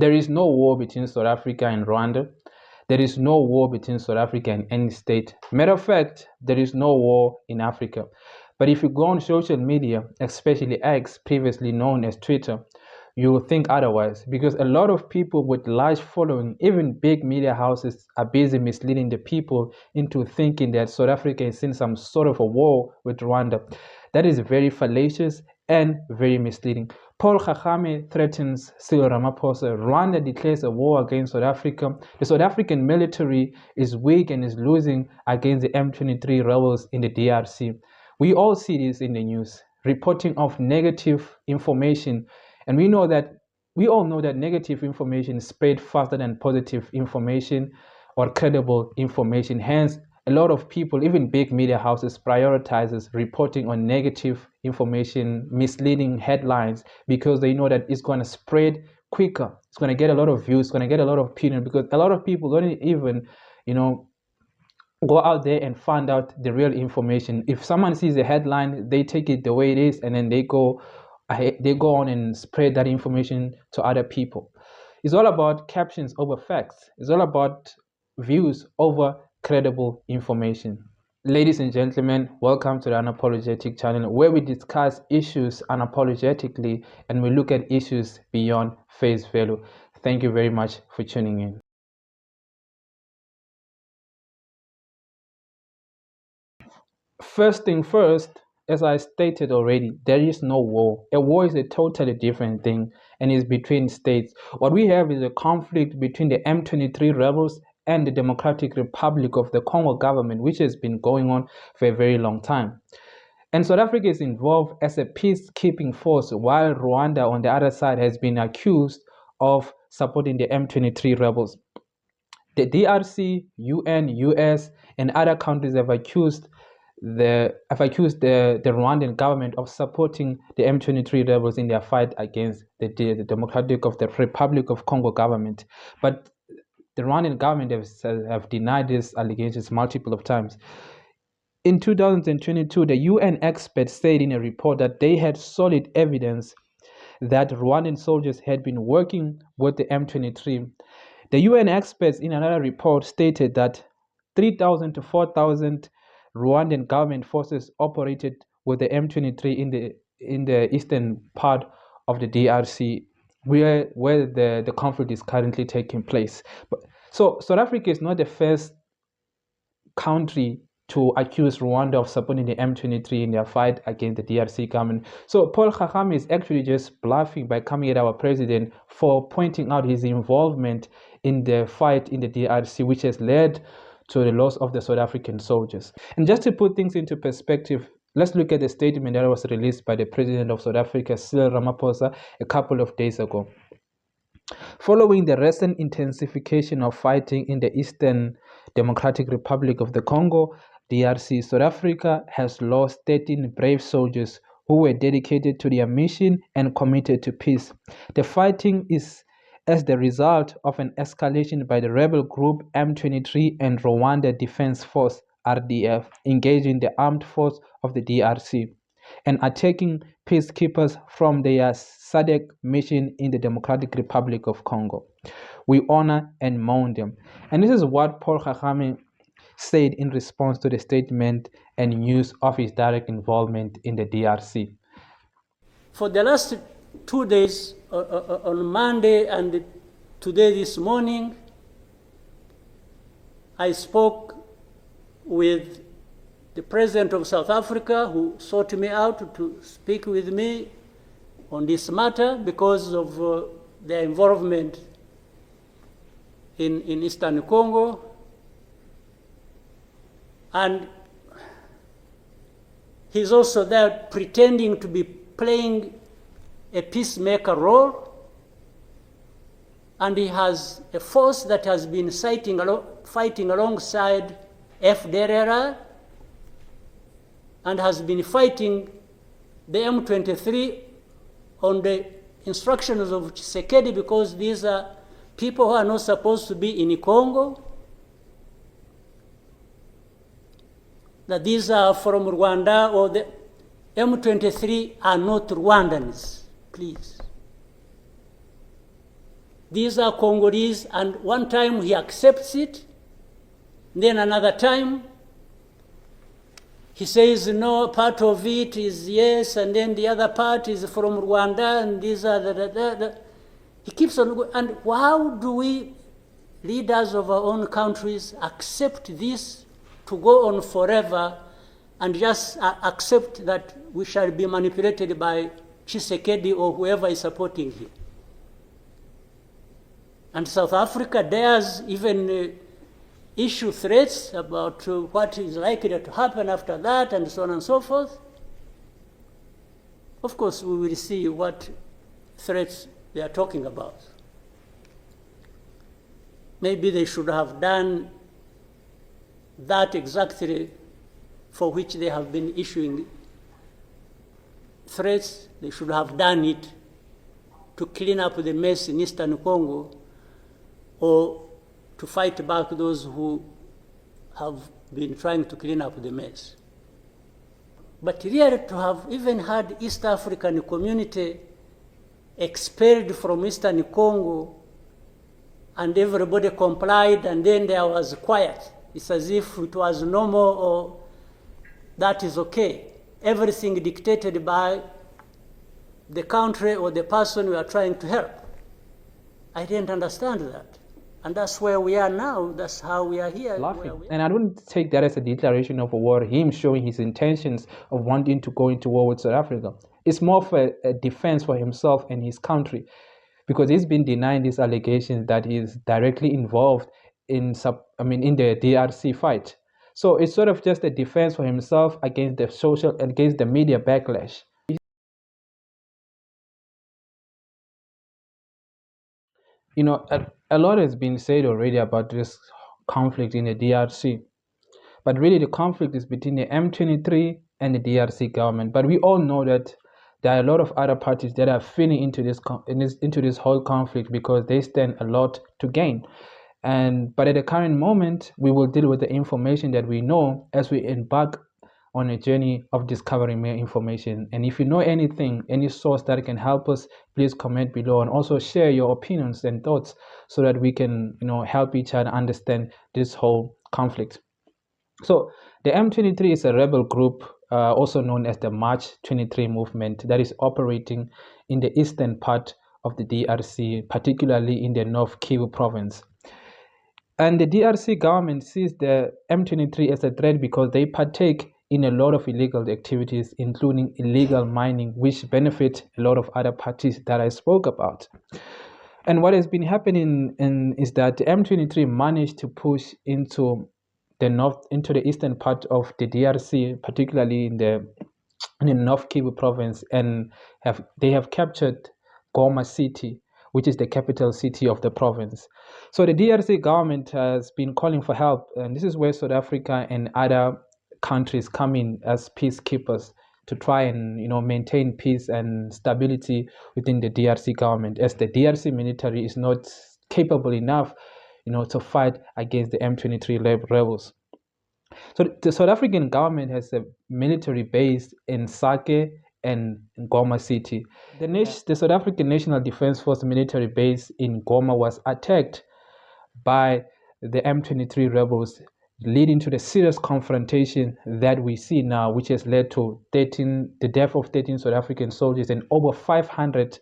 There is no war between South Africa and Rwanda. There is no war between South Africa and any state. Matter of fact, there is no war in Africa. But if you go on social media, especially X, previously known as Twitter, you will think otherwise, because a lot of people with large following, even big media houses, are busy misleading the people into thinking that South Africa is in some sort of a war with Rwanda. That is very fallacious and very misleading. Paul Kagame threatens Cyril Ramaphosa. Rwanda declares a war against South Africa. The South African military is weak and is losing against the M23 rebels in the DRC. We all see this in the news, reporting of negative information. And we all know that negative information spread faster than positive information or credible information. Hence, a lot of people, even big media houses, prioritizes reporting on negative information, misleading headlines, because they know that it's going to spread quicker. It's going to get a lot of views, it's going to get a lot of opinion, because a lot of people don't even, go out there and find out the real information. If someone sees a headline, they take it the way it is, and then they go on and spread that information to other people. It's all about captions over facts. It's all about views over credible information. Ladies and gentlemen, welcome to the Unapologetic channel, where we discuss issues unapologetically and we look at issues beyond face value. Thank you very much for tuning in. First thing first, as I stated already, there is no war. A war is a totally different thing and is between states. What we have is a conflict between the M23 rebels and the Democratic Republic of the Congo government, which has been going on for a very long time. And South Africa is involved as a peacekeeping force, while Rwanda on the other side has been accused of supporting the M23 rebels. The DRC, UN, US, and other countries have accused the Rwandan government of supporting the M23 rebels in their fight against the Democratic of the Republic of Congo government. But the Rwandan government have denied these allegations multiple of times. In 2022, the UN experts said in a report that they had solid evidence that Rwandan soldiers had been working with the M23. The UN experts in another report stated that 3,000 to 4,000 Rwandan government forces operated with the M23 in the eastern part of the DRC, where the conflict is currently taking place. So South Africa is not the first country to accuse Rwanda of supporting the M23 in their fight against the DRC government. So Paul Kagame is actually just bluffing by coming at our president for pointing out his involvement in the fight in the DRC, which has led to the loss of the South African soldiers. And just to put things into perspective, let's look at the statement that was released by the president of South Africa, Cyril Ramaphosa, a couple of days ago. Following the recent intensification of fighting in the Eastern Democratic Republic of the Congo, DRC, South Africa has lost 13 brave soldiers who were dedicated to their mission and committed to peace. The fighting is as the result of an escalation by the rebel group M23 and Rwanda Defense Force RDF engaging the armed force of the DRC and attacking peacekeepers from their SADC mission in the Democratic Republic of Congo. We honor and mourn them. And this is what Paul Kagame said in response to the statement and news of his direct involvement in the DRC. For the last 2 days, on Monday and today this morning, I spoke with the President of South Africa, who sought me out to speak with me on this matter because of their involvement in Eastern Congo. And he's also there pretending to be playing a peacemaker role, and he has a force that has been fighting alongside FDLR and has been fighting the M23 on the instructions of Tshisekedi, because these are people who are not supposed to be in Congo, that these are from Rwanda, or the M23 are not Rwandans, please. these are Congolese, and one time he accepts it, then another time he says no, part of it is yes, and then the other part is from Rwanda, and these are he keeps on going. And how do we, leaders of our own countries, accept this to go on forever and just accept that we shall be manipulated by Tshisekedi or whoever is supporting him? And South Africa dares even issue threats about what is likely to happen after that, and so on and so forth. Of course, we will see what threats they are talking about. Maybe they should have done that exactly for which they have been issuing threats. They should have done it to clean up the mess in Eastern Congo, or to fight back those who have been trying to clean up the mess. But really, to have even had East African community expelled from Eastern Congo, and everybody complied, and then there was quiet. It's as if it was normal, or that is okay. Everything dictated by the country or the person we are trying to help. I didn't understand that. And that's where we are now. That's how we are here. And I don't take that as a declaration of war, him showing his intentions of wanting to go into war with South Africa. It's more for a defense for himself and his country, because he's been denying these allegations that he is directly involved in the DRC fight. So it's sort of just a defense for himself against the media backlash. You know, a lot has been said already about this conflict in the DRC, but really the conflict is between the M23 and the DRC government. But we all know that there are a lot of other parties that are feeding into this whole conflict because they stand a lot to gain. But at the current moment, we will deal with the information that we know as we embark on a journey of discovering more information. And if you know anything, any source that can help us, please comment below, and also share your opinions and thoughts so that we can, help each other understand this whole conflict. So the M23 is a rebel group, also known as the March 23 movement, that is operating in the eastern part of the DRC, particularly in the North Kivu province. And the DRC government sees the M23 as a threat because they partake in a lot of illegal activities, including illegal mining, which benefit a lot of other parties that I spoke about. And what has been happening is that the M23 managed to push into the eastern part of the DRC, particularly in the North Kivu province, and they have captured Goma city, which is the capital city of the province. So the DRC government has been calling for help, and this is where South Africa and other countries come in as peacekeepers to try and maintain peace and stability within the DRC government, as the DRC military is not capable enough to fight against the M23 rebels. So the South African government has a military base in Sake and Goma city. The South African National Defence Force military base in Goma was attacked by the M23 rebels, leading to the serious confrontation that we see now, which has led to the death of 13 South African soldiers and over 500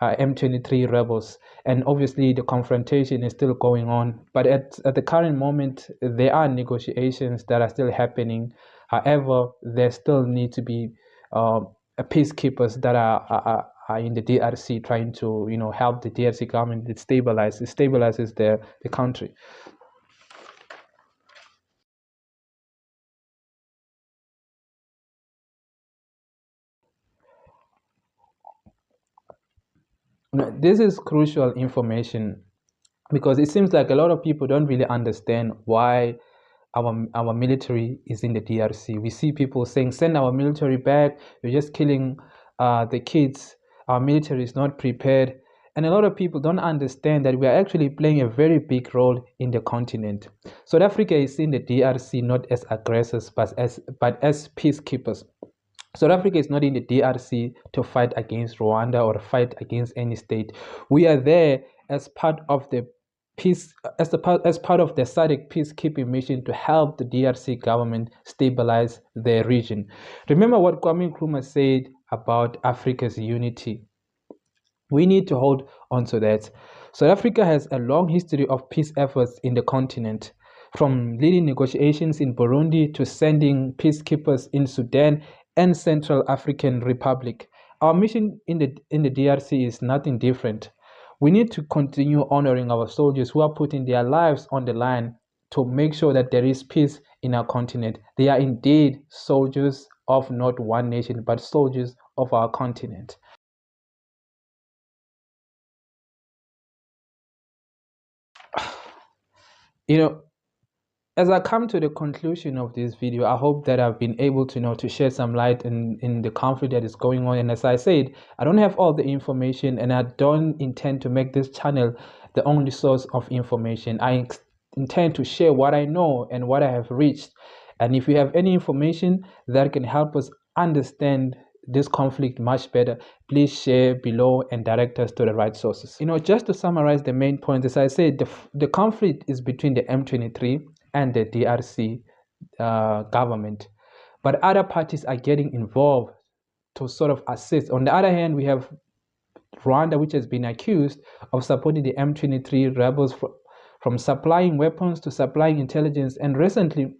M23 rebels. And obviously the confrontation is still going on, but at the current moment there are negotiations that are still happening. However, there still need to be peacekeepers that are in the DRC trying to help the DRC government stabilizes the country. This is crucial information because it seems like a lot of people don't really understand why our military is in the DRC. We see people saying, send our military back, you're just killing the kids, our military is not prepared. And a lot of people don't understand that we are actually playing a very big role in the continent. South Africa is in the DRC not as aggressors, but as peacekeepers. South Africa is not in the DRC to fight against Rwanda or fight against any state. We are there as part of the peace as part of the SADC peacekeeping mission to help the DRC government stabilize the region. Remember what Kwame Nkrumah said about Africa's unity. We need to hold on to that. South Africa has a long history of peace efforts in the continent, from leading negotiations in Burundi to sending peacekeepers in Sudan and Central African Republic. Our mission in the DRC is nothing different. We need to continue honoring our soldiers who are putting their lives on the line to make sure that there is peace in our continent. They are indeed soldiers of not one nation, but soldiers of our continent. You know, as I come to the conclusion of this video, I hope that I've been able to to shed some light in the conflict that is going on. And as I said, I don't have all the information, and I don't intend to make this channel the only source of information. I intend to share what I know and what I have reached. And if you have any information that can help us understand this conflict much better, please share below and direct us to the right sources. Just to summarize the main points, as I said, the conflict is between the M23 and the DRC government, but other parties are getting involved to sort of assist. On the other hand, we have Rwanda, which has been accused of supporting the M23 rebels from supplying weapons to supplying intelligence, and recently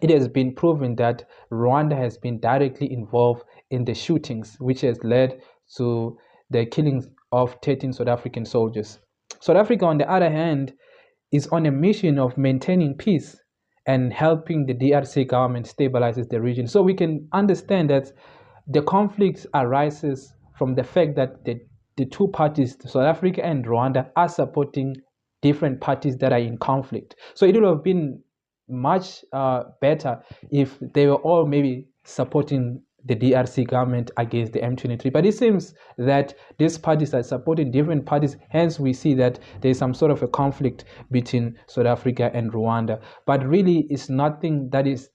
it has been proven that Rwanda has been directly involved in the shootings, which has led to the killings of 13 South African soldiers. South Africa, on the other hand, is on a mission of maintaining peace and helping the DRC government stabilizes the region. So we can understand that the conflict arises from the fact that the two parties, South Africa and Rwanda, are supporting different parties that are in conflict. So it would have been much better if they were all maybe supporting the DRC government against the M23. But it seems that these parties are supporting different parties. Hence, we see that there's some sort of a conflict between South Africa and Rwanda. But really, it's nothing that is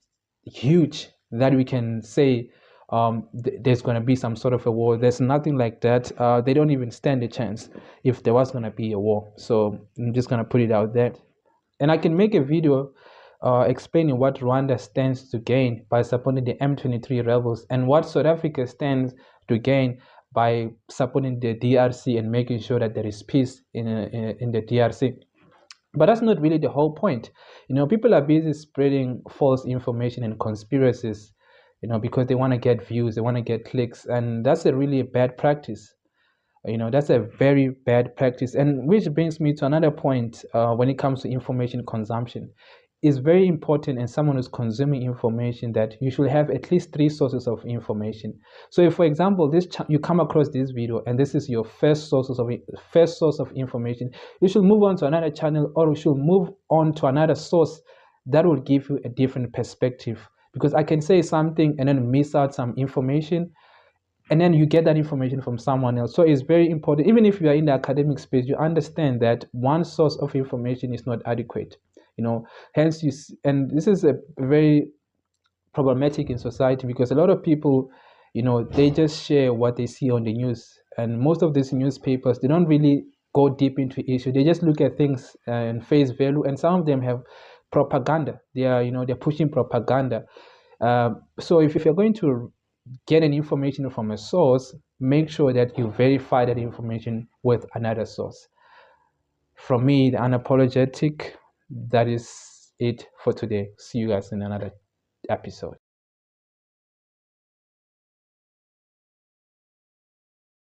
huge that we can say there's going to be some sort of a war. There's nothing like that. They don't even stand a chance if there was going to be a war. So I'm just going to put it out there. And I can make a video explaining what Rwanda stands to gain by supporting the M23 rebels and what South Africa stands to gain by supporting the DRC and making sure that there is peace in the DRC. But that's not really the whole point. People are busy spreading false information and conspiracies, because they want to get views, they want to get clicks, and that's a really bad practice. That's a very bad practice, and which brings me to another point when it comes to information consumption. It's very important in someone who's consuming information that you should have at least 3 sources of information. So if, for example, you come across this video and this is your first source of information, you should move on to another channel, or you should move on to another source that will give you a different perspective. Because I can say something and then miss out some information, and then you get that information from someone else. So it's very important, even if you are in the academic space, you understand that one source of information is not adequate. Hence and this is a very problematic in society, because a lot of people, they just share what they see on the news, and most of these newspapers, they don't really go deep into issue. They just look at things and face value, and some of them have propaganda. They are, they're pushing propaganda. So if you're going to get an information from a source, make sure that you verify that information with another source. From me, the unapologetic, that is it for today. See you guys in another episode.